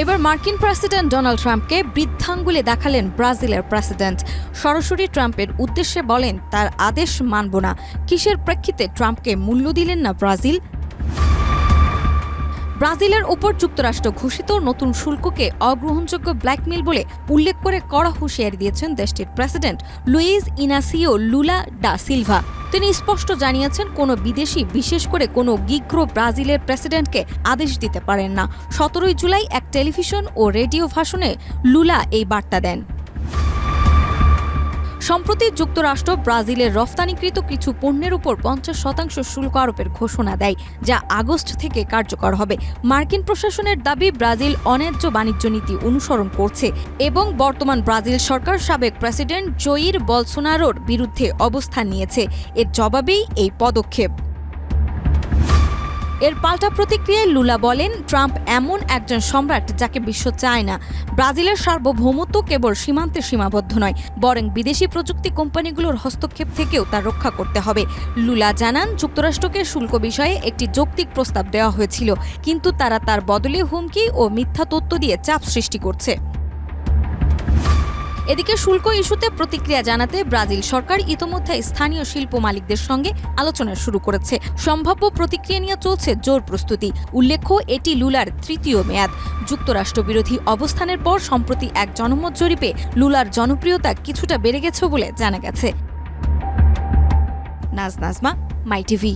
এবার মার্কিন president Donald ট্রাম্পকে বৃদ্ধাঙ্গুলে দেখালেন ব্রাজিলের প্রেসিডেন্ট। সরাসরি ট্রাম্পের উদ্দেশ্যে বলেন, তার আদেশ মানব না। কিসের প্রেক্ষিতে ট্রাম্পকে মূল্য দিলেন না ব্রাজিল? ব্রাজিলের ওপর যুক্তরাষ্ট্র ঘোষিত নতুন শুল্ককে অগ্রহণযোগ্য ব্ল্যাকমেইল বলে উল্লেখ করে কড়া হুঁশিয়ারি দিয়েছেন দেশটির প্রেসিডেন্ট লুইজ ইনাসিও লুলা ডা সিলভা। তিনি স্পষ্ট জানিয়েছেন, কোনো বিদেশি, বিশেষ করে কোনো গিগ্র ব্রাজিলের প্রেসিডেন্টকে আদেশ দিতে পারেন না। 17 জুলাই এক টেলিভিশন ও রেডিও ভাষণে লুলা এই বার্তা দেন। সম্প্রতি যুক্তরাষ্ট্র ব্রাজিলের রফতানিকৃত কিছু পণ্যের উপর 50% শুল্ক আরোপের ঘোষণা দেয়, যা আগস্ট থেকে কার্যকর হবে। মার্কিন প্রশাসনের দাবি, ব্রাজিল অন্যায্য বাণিজ্য নীতি অনুসরণ করছে এবং বর্তমান ব্রাজিল সরকার সাবেক প্রেসিডেন্ট জয়ির বলসোনারোর বিরুদ্ধে অবস্থান নিয়েছে। এর জবাবেই এই পদক্ষেপ। এর পাল্টা প্রতিক্রিয়ায় লুলা বলেন, ট্রাম্প এমন একজন সম্রাট যাকে বিশ্ব চায় না। ব্রাজিলের সার্বভৌমত্ব কেবল সীমান্তে সীমাবদ্ধ নয়, বরং বিদেশি প্রযুক্তি কোম্পানিগুলোর হস্তক্ষেপ থেকেও তা রক্ষা করতে হবে। লুলা জানান, যুক্তরাষ্ট্রকে শুল্ক বিষয়ে একটি যৌক্তিক প্রস্তাব দেওয়া হয়েছিল, কিন্তু তারা তার বদলে হুমকি ও মিথ্যা তথ্য দিয়ে চাপ সৃষ্টি করছে। এদিকে শুল্ক ইস্যুতে প্রতিক্রিয়া জানাতে ব্রাজিল সরকার ইতোমধ্যে স্থানীয় শিল্প মালিকদের সঙ্গে আলোচনা শুরু করেছে। সম্ভাব্য প্রতিক্রিয়া নিয়ে চলছে জোর প্রস্তুতি। উল্লেখ্য, এটি লুলার 3য় মেয়াদ। যুক্তরাষ্ট্র বিরোধী অবস্থানের পর সম্প্রতি এক জনমত জরিপে লুলার জনপ্রিয়তা কিছুটা বেড়ে গেছে বলে জানা গেছে। নাজমা, মাই টিভি।